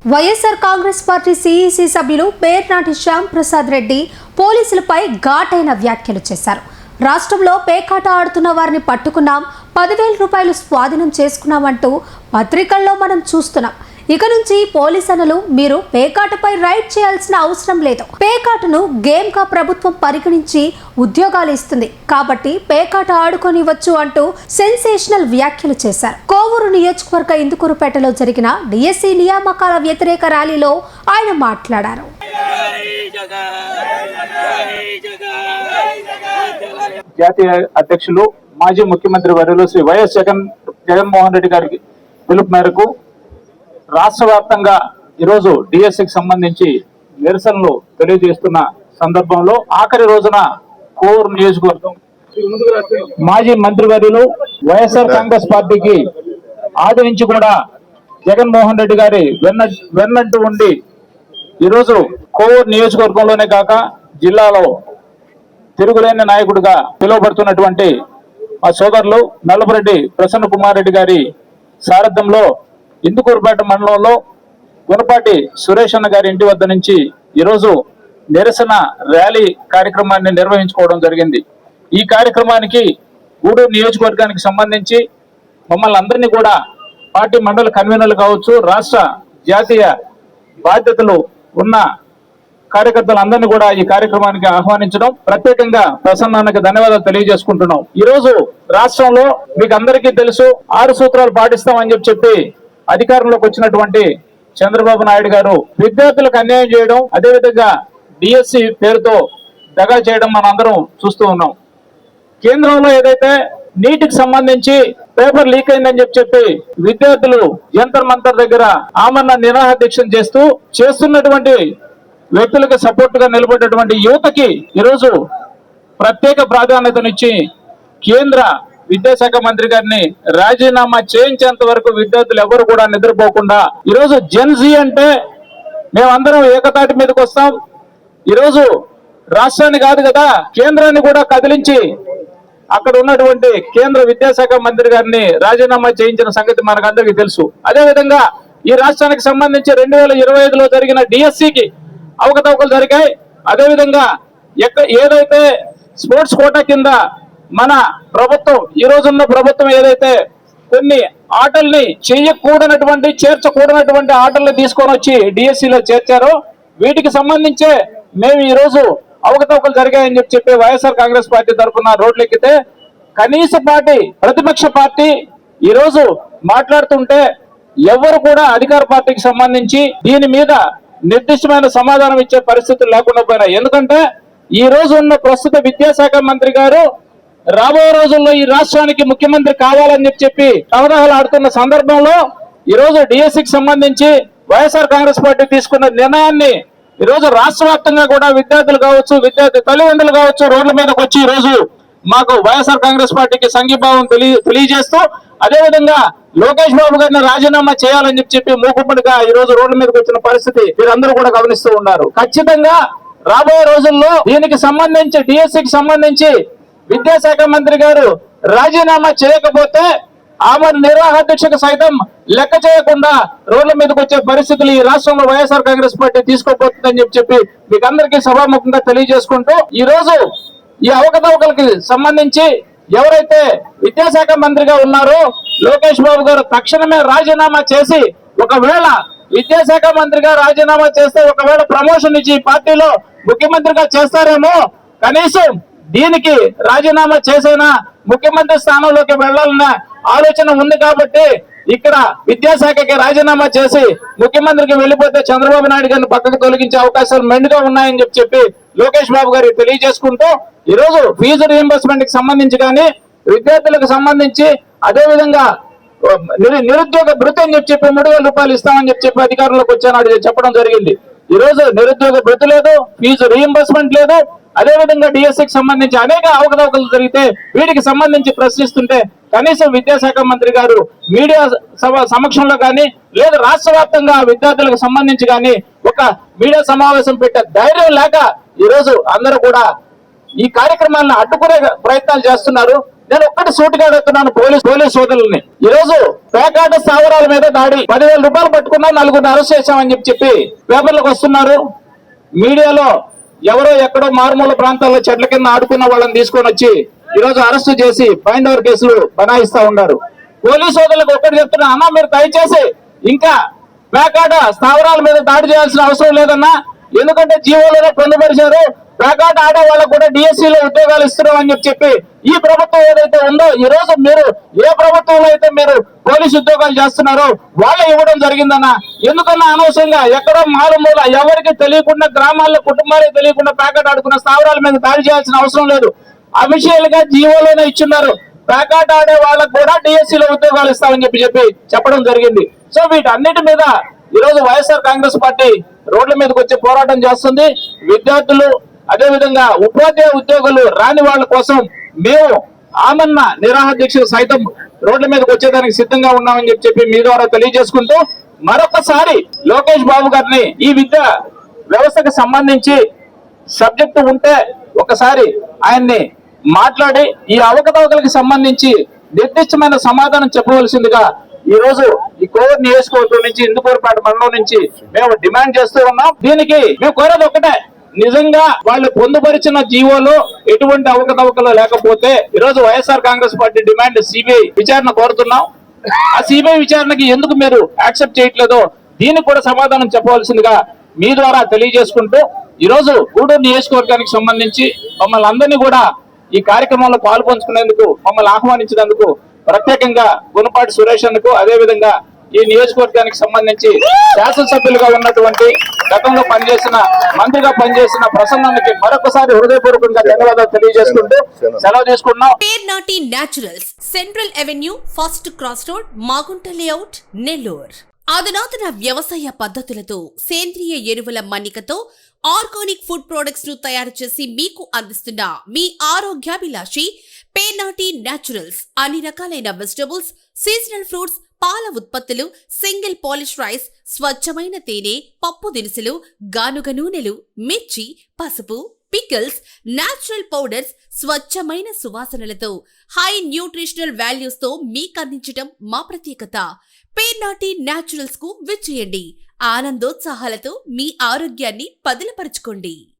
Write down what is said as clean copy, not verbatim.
YSR Congress party CEC సభ్యులు పేర్నాటి శ్యామ్ ప్రసాద్ రెడ్డి పోలీసులపై ఘాటైన వ్యాఖ్యలు చేశారు. రాష్ట్రంలో పేకాట ఆడుతున్న వారిని పట్టుకున్నాం, 10,000 రూపాయలు స్వాధీనం చేసుకున్నామంటూ పత్రికల్లో మనం చూస్తున్నాం. ఇక నుంచి పోలీసులు మీరు పేకాటపై రైడ్ చేయాల్సిన అవసరం లేదు. పేకాటను గేమ్ గా ప్రభుత్వం పరిగణించి ఉద్యోగాలు ఇస్తుంది కాబట్టి పేకాట ఆడుకోనివచ్చు అంటూ సెన్సేషనల్ వ్యాఖ్యలు చేశారు. కోవూరు నియోజకవర్గ ఇందుకూరుపేటలో జరిగిన డిఎస్సి నియామకాల వ్యతిరేక ర్యాలీలో ఆయన మాట్లాడారు. జాతీయ అధ్యక్షులు మాజీ ముఖ్యమంత్రి వర్యులు శ్రీ వైఎస్ జగన్మోహన్ రెడ్డి గారికి పిలుపు మేరకు రాష్ట్ర వ్యాప్తంగా ఈరోజు డిఎస్సికి సంబంధించి నిరసనలు తెలియజేస్తున్న సందర్భంలో ఆఖరి రోజున కోవూరు నియోజకవర్గం మాజీ మంత్రివర్యులు వైఎస్ఆర్ కాంగ్రెస్ పార్టీకి ఆది నుంచి కూడా జగన్మోహన్ రెడ్డి గారి వెన్నంటూ ఉండి ఈరోజు కోవూరు నియోజకవర్గంలోనే కాక జిల్లాలో తిరుగులేని నాయకుడిగా పిలువబడుతున్నటువంటి మా సోదరులు నల్లపురెడ్డి ప్రసన్న కుమార్ రెడ్డి గారి సారథ్యంలో ఇందుకూరుపేట మండలంలో గుణపాటి సురేష్ అన్న గారి ఇంటి వద్ద నుంచి ఈరోజు నిరసన ర్యాలీ కార్యక్రమాన్ని నిర్వహించుకోవడం జరిగింది. ఈ కార్యక్రమానికి గూడూరు నియోజకవర్గానికి సంబంధించి మమ్మల్ని అందరినీ కూడా పార్టీ మండల కన్వీనర్లు కావచ్చు, రాష్ట్ర జాతీయ బాధ్యతలు ఉన్న కార్యకర్తలందరినీ కూడా ఈ కార్యక్రమానికి ఆహ్వానించడం, ప్రత్యేకంగా ప్రసన్నానికి ధన్యవాదాలు తెలియజేసుకుంటున్నాం. ఈ రోజు రాష్ట్రంలో మీకు అందరికీ తెలుసు 6 సూత్రాలు పాటిస్తామని చెప్పి అధికారంలోకి వచ్చినటువంటి చంద్రబాబు నాయుడు గారు విద్యార్థులకు అన్యాయం చేయడం, అదేవిధంగా డిఎస్సి పేరుతో దగా చేయడం మనం అందరం చూస్తూ ఉన్నాం. కేంద్రంలో ఏదైతే నీటికి సంబంధించి పేపర్ లీక్ అయిందని చెప్పి విద్యార్థులు జంతర్ మంతర్ దగ్గర ఆమరణ నిరాహార దీక్ష చేస్తున్నటువంటి వ్యక్తులకు సపోర్ట్ గా నిలబడేటువంటి యువతకి ఈరోజు ప్రత్యేక ప్రాధాన్యతనిచ్చి కేంద్ర విద్యాశాఖ మంత్రి గారిని రాజీనామా చేయించేంత వరకు విద్యార్థులు ఎవరు కూడా నిద్రపోకుండా ఈరోజు జెన్జీ అంటే మేమందరం ఏకతాటి మీదకి వస్తాం. ఈరోజు రాష్ట్రాన్ని కాదు కదా కేంద్రాన్ని కూడా కదిలించి అక్కడ ఉన్నటువంటి కేంద్ర విద్యాశాఖ మంత్రి గారిని రాజీనామా చేయించిన సంగతి మనకందరికీ తెలుసు. అదేవిధంగా ఈ రాష్ట్రానికి సంబంధించి 2025లో జరిగిన డిఎస్సికి అవకతవకలు జరిగాయి. అదేవిధంగా ఏదైతే స్పోర్ట్స్ కోటా కింద మన ప్రభుత్వం ఈ రోజున్న ప్రభుత్వం ఏదైతే కొన్ని ఆటల్ని చేర్చకూడనటువంటి ఆటల్ని తీసుకొని వచ్చి డిఎస్సిలో చేర్చారో వీటికి సంబంధించే మేము ఈ రోజు అవకతవకలు జరిగాయని చెప్పి వైఎస్ఆర్ కాంగ్రెస్ పార్టీ తరఫున రోడ్లెక్కితే కనీస పార్టీ ప్రతిపక్ష పార్టీ ఈ రోజు మాట్లాడుతుంటే ఎవరు కూడా అధికార పార్టీకి సంబంధించి దీని మీద నిర్దిష్టమైన సమాధానం ఇచ్చే పరిస్థితులు లేకుండా పోయినాయి. ఎందుకంటే ఈ రోజు ఉన్న ప్రస్తుత విద్యాశాఖ మంత్రి గారు రాబోయే రోజుల్లో ఈ రాష్ట్రానికి ముఖ్యమంత్రి కావాలని చెప్పి అవగాహన ఆడుతున్న సందర్భంలో ఈ రోజు డిఎస్సికి సంబంధించి వైఎస్ఆర్ కాంగ్రెస్ పార్టీ తీసుకున్న నిర్ణయాన్ని ఈ రోజు రాష్ట్ర వ్యాప్తంగా కూడా విద్యార్థులు కావచ్చు, విద్యార్థి తల్లిదండ్రులు కావచ్చు రోడ్ల మీదకి వచ్చి ఈ రోజు మాకు వైఎస్ఆర్ కాంగ్రెస్ పార్టీకి సంఘీభావం తెలియజేస్తూ అదేవిధంగా లోకేష్ బాబు గారిని రాజీనామా చేయాలని చెప్పి మూకుమ్మడిగా ఈ రోజు రోడ్ల మీదకి వచ్చిన పరిస్థితి మీరందరూ కూడా గమనిస్తూ ఉన్నారు. ఖచ్చితంగా రాబోయే రోజుల్లో దీనికి సంబంధించి డిఎస్సికి సంబంధించి విద్యాశాఖ మంత్రి గారు రాజీనామా చేయకపోతే ఆమె నిరాహార దీక్షకు సైతం లెక్క చేయకుండా రోడ్ల మీదకి వచ్చే పరిస్థితులు ఈ రాష్ట్రంలో వైఎస్ఆర్ కాంగ్రెస్ పార్టీ తీసుకోబోతుందని చెప్పి మీకు అందరికీ సభాముఖంగా తెలియజేసుకుంటూ ఈ రోజు ఈ అవకతవకలకి సంబంధించి ఎవరైతే విద్యాశాఖ మంత్రిగా ఉన్నారో లోకేష్ బాబు గారు తక్షణమే రాజీనామా చేసి, ఒకవేళ విద్యాశాఖ మంత్రిగా రాజీనామా చేస్తే ఒకవేళ ప్రమోషన్ ఇచ్చి పార్టీలో ముఖ్యమంత్రిగా చేస్తారేమో, కనీసం దీనికి రాజీనామా చేసైనా ముఖ్యమంత్రి స్థానంలోకి వెళ్లాలన్న ఆలోచన ఉంది కాబట్టి ఇక్కడ విద్యాశాఖకి రాజీనామా చేసి ముఖ్యమంత్రికి వెళ్లిపోతే చంద్రబాబు నాయుడు గారిని పక్కకు తొలగించే అవకాశాలు మెండుగా ఉన్నాయని చెప్పి లోకేష్ బాబు గారికి తెలియజేసుకుంటూ ఈరోజు ఫీజు రీయింబర్స్మెంట్ కి సంబంధించి కానీ విద్యార్థులకు సంబంధించి అదేవిధంగా నిరుద్యోగ భృతి అని చెప్పి 3,000 రూపాయలు ఇస్తామని చెప్పి అధికారంలోకి వచ్చాను చెప్పడం జరిగింది. ఈ రోజు నిరుద్యోగ భృతి లేదు, ఫీజు రీయింబర్స్మెంట్ లేదు, అదేవిధంగా డిఎస్సికి సంబంధించి అనేక అవకతవకలు జరిగితే వీటికి సంబంధించి ప్రశ్నిస్తుంటే కనీసం విద్యాశాఖ మంత్రి గారు మీడియా సమక్షంలో కానీ లేదా రాష్ట్ర వ్యాప్తంగా విద్యార్థులకు సంబంధించి కానీ ఒక మీడియా సమావేశం పెట్టే ధైర్యం లేక ఈరోజు అందరూ కూడా ఈ కార్యక్రమాలను అడ్డుకునే ప్రయత్నాలు చేస్తున్నారు. నేను ఒక్కటి సూటిగా అడుగుతున్నాను పోలీస్ సోదరుల్ని. ఈ రోజు పేకాట స్థావరాల మీద దాడి 10,000 రూపాయలు పట్టుకున్నా 4 అరెస్ట్ చేశామని చెప్పి పేపర్లకు వస్తున్నారు. మీడియాలో ఎవరో ఎక్కడో మారుమూల ప్రాంతాల్లో చెట్ల కింద ఆడుకున్న వాళ్ళని తీసుకొని వచ్చి ఈ రోజు అరెస్ట్ చేసి బైండ్ ఓవర్ కేసులు బనాయిస్తా ఉన్నారు. పోలీసు సోదరులకు ఒక్కటి చెప్తున్నా, అన్నా మీరు దయచేసి ఇంకా పేకాట స్థావరాల మీద దాడి చేయాల్సిన అవసరం లేదన్నా. ఎందుకంటే జీవోలోనే పొందుపరిచారు, పేకాట ఆడే వాళ్ళకు కూడా డిఎస్సీలో ఉద్యోగాలు ఇస్తున్నాం అని చెప్పి ఈ ప్రభుత్వం ఏదైతే ఉందో, ఈ రోజు మీరు ఏ ప్రభుత్వంలో అయితే మీరు పోలీసు ఉద్యోగాలు చేస్తున్నారో వాళ్ళే ఇవ్వడం జరిగిందన్న. ఎందుకన్నా అనవసరంగా ఎక్కడో మారుమూల ఎవరికి తెలియకుండా గ్రామాల్లో కుటుంబాలకు తెలియకుండా పేకాట ఆడుకున్న స్థావరాల మీద దాడి చేయాల్సిన అవసరం లేదు. అఫీషియల్ గా జీవోలోనే ఇచ్చున్నారు, పేకాట ఆడే వాళ్ళకు కూడా డిఎస్సీలో ఉద్యోగాలు ఇస్తామని చెప్పడం జరిగింది. సో వీటన్నిటి మీద ఈ రోజు వైఎస్ఆర్ కాంగ్రెస్ పార్టీ రోడ్ల మీదకి వచ్చి పోరాటం చేస్తుంది. విద్యార్థులు అదేవిధంగా ఉపాధ్యాయ ఉద్యోగులు రాని వాళ్ళ కోసం మేము ఆమన్న నిరాహార దీక్షలు సైతం రోడ్ల మీదకి వచ్చేదానికి సిద్ధంగా ఉన్నామని చెప్పి మీ ద్వారా తెలియజేసుకుంటూ, మరొకసారి లోకేష్ బాబు గారిని ఈ విద్యా వ్యవస్థకు సంబంధించి సబ్జెక్టు ఉంటే ఒకసారి ఆయన్ని మాట్లాడి ఈ అవకతవకలకు సంబంధించి నిర్దిష్టమైన సమాధానం చెప్పవలసిందిగా ఈ రోజు ఈ కోవూరు నియోజకవర్గం నుంచి ఇందుకూరుపేట మండలం నుంచి మేము డిమాండ్ చేస్తూ ఉన్నాం. దీనికి మేము కోరేది ఒకటే, నిజంగా వాళ్ళు పొందుపరిచిన జీవోలో ఎటువంటి అవకతవకలు లేకపోతే ఈరోజు YSR Congress party demand CBI విచారణ కోరుతున్నాం. ఆ సిబిఐ విచారణకి ఎందుకు మీరు యాక్సెప్ట్ చేయట్లేదో దీనికి కూడా సమాధానం చెప్పవలసిందిగా మీ ద్వారా తెలియజేసుకుంటూ, ఈరోజు గూడూరు నియోజకవర్గానికి సంబంధించి మమ్మల్ని అందరినీ కూడా ఈ కార్యక్రమంలో పాల్పంచుకునేందుకు మమ్మల్ని ఆహ్వానించినందుకు ప్రత్యేకంగా గుణపాటి సురేష్ అన్నకు, అదే విధంగా ఈ నియోజకవర్గానికి సంబంధించి శాసనసభ్యులుగా ఉన్నటువంటి గతంలో మంత్రిగా పనిచేసిన ప్రసన్నకి మరొకసారి హృదయపూర్వకంగా ధన్యవాదాలు తెలియజేసుకుంటూ సెలవు తీసుకున్నాం. Pernati naturals, central avenue, first cross road, Magunta layout, Nellore. అధునాతన వ్యవసాయ పద్ధతులతో సేంద్రియ ఎరువుల మన్నికతో ఆర్గానిక్ ఫుడ్ ప్రొడక్ట్స్ ను తయారు చేసి మీకు అందిస్తున్న మీ ఆరోగ్యాభిలాషి పేర్నాటి న్యాచురల్స్. అన్ని రకాలైన వెజిటబుల్స్, సీజనల్ ఫ్రూట్స్, పాల ఉత్పత్తులు, సింగిల్ పాలిష్ రైస్, స్వచ్ఛమైన తేనె, పప్పు దినుసులు, గానుగ నూనెలు, మిర్చి, పసుపు, పికిల్స్, నేచురల్ పౌడర్స్, స్వచ్ఛమైన సువాసనలతో హై న్యూట్రిషనల్ వాల్యూస్ తో మీకందించటం మా ప్రత్యేకత. పేర్నాటి న్యాచురల్స్ కు విచ్చేయండి. ఆనందోత్సాహాలతో మీ ఆరోగ్యాన్ని పదిలపరచుకోండి.